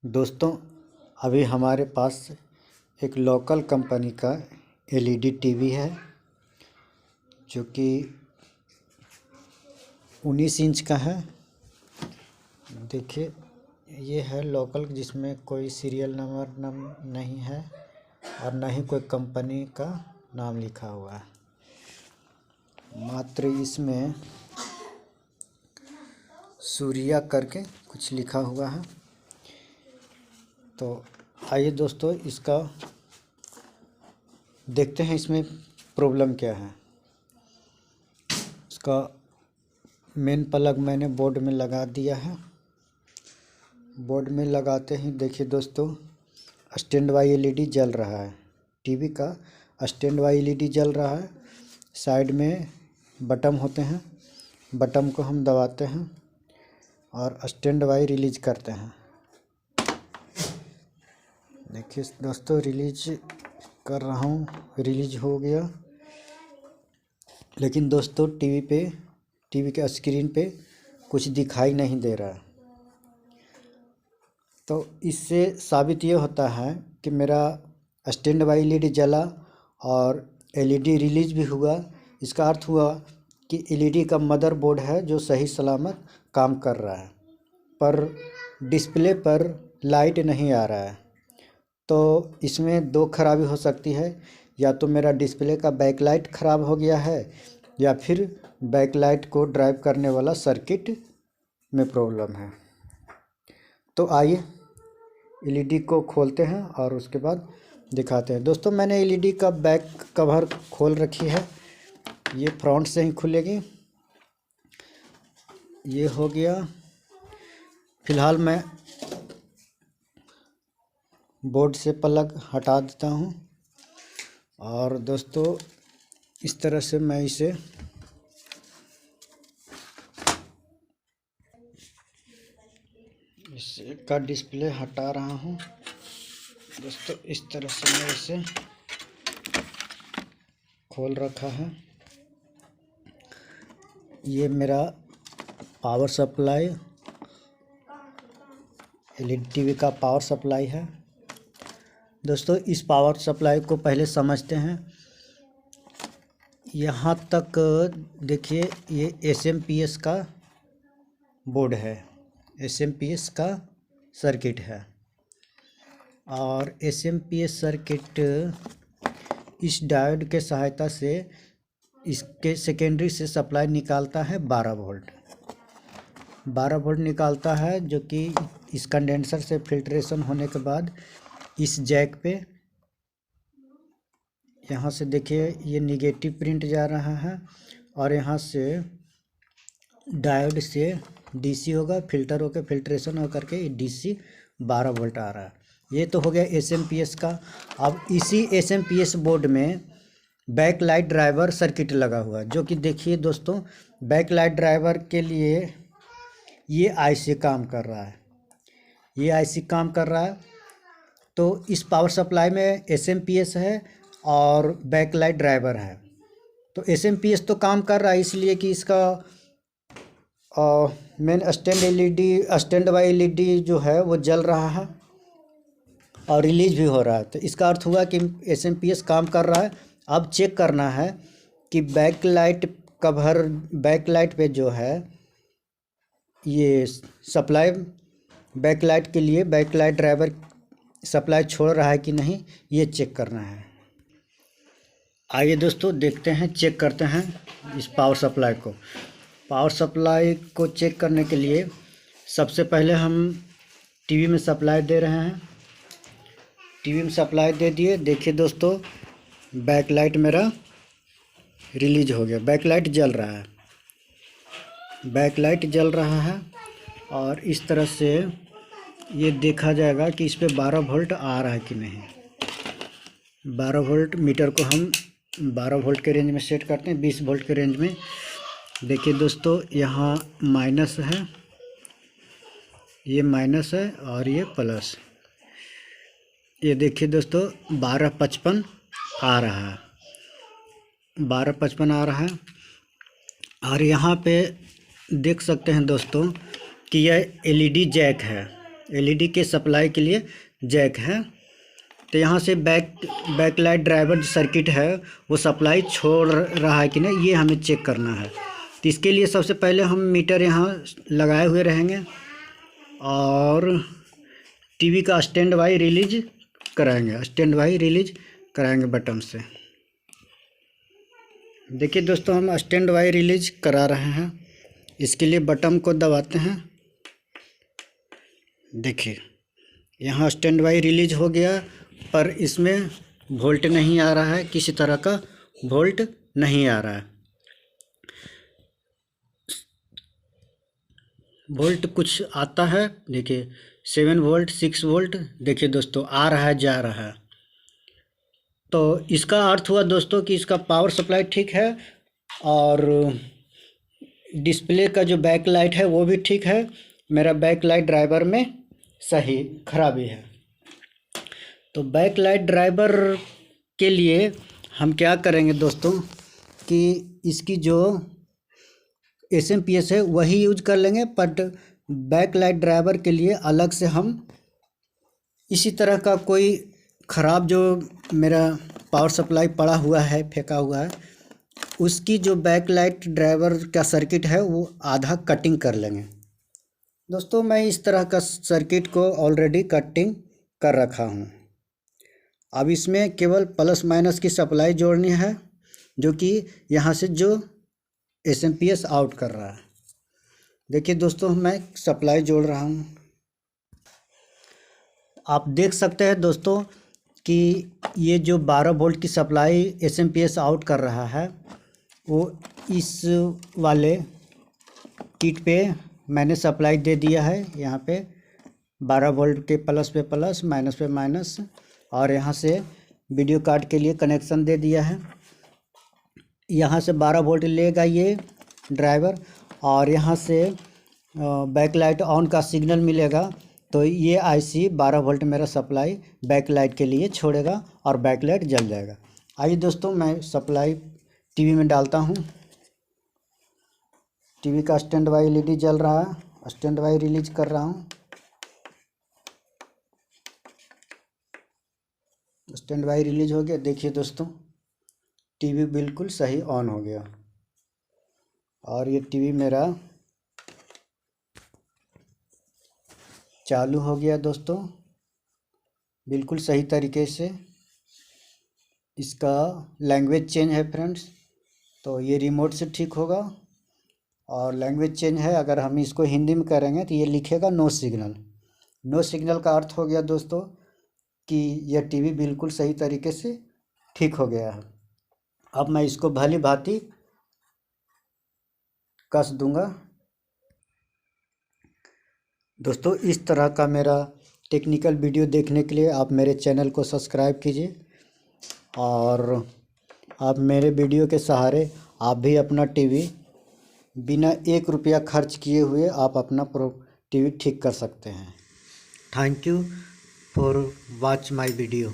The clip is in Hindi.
दोस्तों, अभी हमारे पास एक लोकल कंपनी का एलईडी टीवी है जो कि 19 इंच का है। देखिए, ये है लोकल, जिसमें कोई सीरियल नंबर नहीं है और न ही कोई कंपनी का नाम लिखा हुआ है। मात्र इसमें सूर्या करके कुछ लिखा हुआ है। तो आइए दोस्तों, इसका देखते हैं इसमें प्रॉब्लम क्या है। इसका मेन प्लग मैंने बोर्ड में लगा दिया है। बोर्ड में लगाते ही देखिए दोस्तों, स्टैंड बाई एलईडी जल रहा है। टीवी का स्टैंड बाई एलईडी जल रहा है। साइड में बटन होते हैं, बटन को हम दबाते हैं और स्टैंड बाई रिलीज करते हैं। देखिए दोस्तों, रिलीज कर रहा हूँ, रिलीज हो गया। लेकिन दोस्तों, टीवी के स्क्रीन पे कुछ दिखाई नहीं दे रहा है। तो इससे साबित ये होता है कि मेरा स्टैंड बाई एलईडी जला और एलईडी रिलीज भी हुआ। इसका अर्थ हुआ कि एलईडी का मदरबोर्ड है जो सही सलामत काम कर रहा है, पर डिस्प्ले पर लाइट नहीं आ रहा है। तो इसमें दो खराबी हो सकती है, या तो मेरा डिस्प्ले का बैकलाइट ख़राब हो गया है या फिर बैकलाइट को ड्राइव करने वाला सर्किट में प्रॉब्लम है। तो आइए एलईडी को खोलते हैं और उसके बाद दिखाते हैं। दोस्तों, मैंने एलईडी का बैक कवर खोल रखी है। ये फ्रंट से ही खुलेगी। ये हो गया। फिलहाल मैं बोर्ड से प्लग हटा देता हूँ और दोस्तों, इस तरह से मैं इसका डिस्प्ले हटा रहा हूँ। दोस्तों, इस तरह से मैं इसे खोल रखा है। ये मेरा पावर सप्लाई, एलईडी टीवी का पावर सप्लाई है। दोस्तों, इस पावर सप्लाई को पहले समझते हैं। यहाँ तक देखिए, ये एसएमपीएस का बोर्ड है, एसएमपीएस का सर्किट है और एसएमपीएस सर्किट इस डायोड के सहायता से इसके सेकेंडरी से सप्लाई निकालता है 12 वोल्ट निकालता है, जो कि इस कंडेंसर से फिल्ट्रेशन होने के बाद इस जैक पे, यहाँ से देखिए ये निगेटिव प्रिंट जा रहा है और यहाँ से डायोड से डीसी होगा, फिल्टर होकर फिल्ट्रेशन होकर के डीसी 12 वोल्ट आ रहा है। ये तो हो गया एसएमपीएस का। अब इसी एसएमपीएस बोर्ड में बैकलाइट ड्राइवर सर्किट लगा हुआ है, जो कि देखिए दोस्तों, बैकलाइट ड्राइवर के लिए ये आईसी काम कर रहा है। ये आईसी काम कर रहा है। तो इस पावर सप्लाई में एसएमपीएस है और बैकलाइट ड्राइवर है। तो एसएमपीएस तो काम कर रहा है, इसलिए कि इसका मेन स्टैंड बाई एलईडी जो है वो जल रहा है और रिलीज भी हो रहा है। तो इसका अर्थ हुआ कि एसएमपीएस काम कर रहा है। अब चेक करना है कि बैकलाइट कवर, बैकलाइट पे जो है ये सप्लाई, बैकलाइट के लिए बैकलाइट ड्राइवर सप्लाई छोड़ रहा है कि नहीं, ये चेक करना है। आइए दोस्तों, देखते हैं, चेक करते हैं इस पावर सप्लाई को। पावर सप्लाई को चेक करने के लिए सबसे पहले हम टीवी में सप्लाई दे रहे हैं। टीवी में सप्लाई दे दिए। देखिए दोस्तों, बैकलाइट मेरा रिलीज हो गया, बैकलाइट जल रहा है, बैकलाइट जल रहा है। और इस तरह से ये देखा जाएगा कि इस पे 12 वोल्ट आ रहा है कि नहीं। 12 वोल्ट, मीटर को हम 12 वोल्ट के रेंज में सेट करते हैं, 20 वोल्ट के रेंज में। देखिए दोस्तों, यहाँ माइनस है, ये माइनस है और ये प्लस। ये देखिए दोस्तों, 1255 आ रहा है, 1255 आ रहा है। और यहाँ पे देख सकते हैं दोस्तों कि यह एलईडी जैक है, एलईडी के सप्लाई के लिए जैक है। तो यहाँ से बैकलाइट ड्राइवर जो सर्किट है वो सप्लाई छोड़ रहा है कि नहीं, ये हमें चेक करना है। तो इसके लिए सबसे पहले हम मीटर यहाँ लगाए हुए रहेंगे और टीवी का स्टैंड बाई रिलीज कराएंगे बटन से। देखिए दोस्तों, हम स्टैंड बाई रिलीज करा रहे हैं। इसके लिए बटन को दबाते हैं। देखिए यहाँ स्टैंड बाई रिलीज हो गया, पर इसमें वोल्ट नहीं आ रहा है, किसी तरह का वोल्ट नहीं आ रहा है। वोल्ट कुछ आता है, देखिए 7 वोल्ट 6 वोल्ट, देखिए दोस्तों आ रहा है जा रहा है। तो इसका अर्थ हुआ दोस्तों कि इसका पावर सप्लाई ठीक है और डिस्प्ले का जो बैक लाइट है वो भी ठीक है। मेरा बैक लाइट ड्राइवर में सही खराबी है। तो बैक लाइट ड्राइवर के लिए हम क्या करेंगे दोस्तों कि इसकी जो एसएमपीएस है वही यूज कर लेंगे, बट बैक लाइट ड्राइवर के लिए अलग से हम इसी तरह का कोई ख़राब जो मेरा पावर सप्लाई पड़ा हुआ है, फेंका हुआ है, उसकी जो बैक लाइट ड्राइवर का सर्किट है वो आधा कटिंग कर लेंगे। दोस्तों मैं इस तरह का सर्किट को ऑलरेडी कटिंग कर रखा हूँ। अब इसमें केवल प्लस माइनस की सप्लाई जोड़नी है, जो कि यहाँ से जो एसएमपीएस आउट कर रहा है। देखिए दोस्तों, मैं सप्लाई जोड़ रहा हूँ। आप देख सकते हैं दोस्तों कि ये जो 12 वोल्ट की सप्लाई एसएमपीएस आउट कर रहा है वो इस वाले किट पे मैंने सप्लाई दे दिया है। यहाँ पे 12 वोल्ट के प्लस पे प्लस, माइनस पे माइनस, और यहाँ से वीडियो कार्ड के लिए कनेक्शन दे दिया है। यहाँ से 12 वोल्ट लेगा ये ड्राइवर और यहाँ से बैक लाइट ऑन का सिग्नल मिलेगा, तो ये आईसी 12 वोल्ट मेरा सप्लाई बैक लाइट के लिए छोड़ेगा और बैक लाइट जल जाएगा। आइए दोस्तों, मैं सप्लाई टीवी में डालता हूँ। टीवी का स्टैंड बाई एलईडी जल रहा है, स्टैंड बाई रिलीज कर रहा हूँ। स्टैंड बाई रिलीज हो गया। देखिए दोस्तों, टीवी बिल्कुल सही ऑन हो गया और ये टीवी मेरा चालू हो गया दोस्तों, बिल्कुल सही तरीके से। इसका लैंग्वेज चेंज है फ्रेंड्स, तो ये रिमोट से ठीक होगा। और लैंग्वेज चेंज है, अगर हम इसको हिंदी में करेंगे तो ये लिखेगा नो सिग्नल। नो सिग्नल का अर्थ हो गया दोस्तों कि यह टीवी बिल्कुल सही तरीके से ठीक हो गया है। अब मैं इसको भली भांति कस दूंगा। दोस्तों इस तरह का मेरा टेक्निकल वीडियो देखने के लिए आप मेरे चैनल को सब्सक्राइब कीजिए और आप मेरे वीडियो के सहारे आप भी अपना टीवी बिना 1 रुपया खर्च किए हुए आप अपना टीवी ठीक कर सकते हैं। Thank you for watch my video.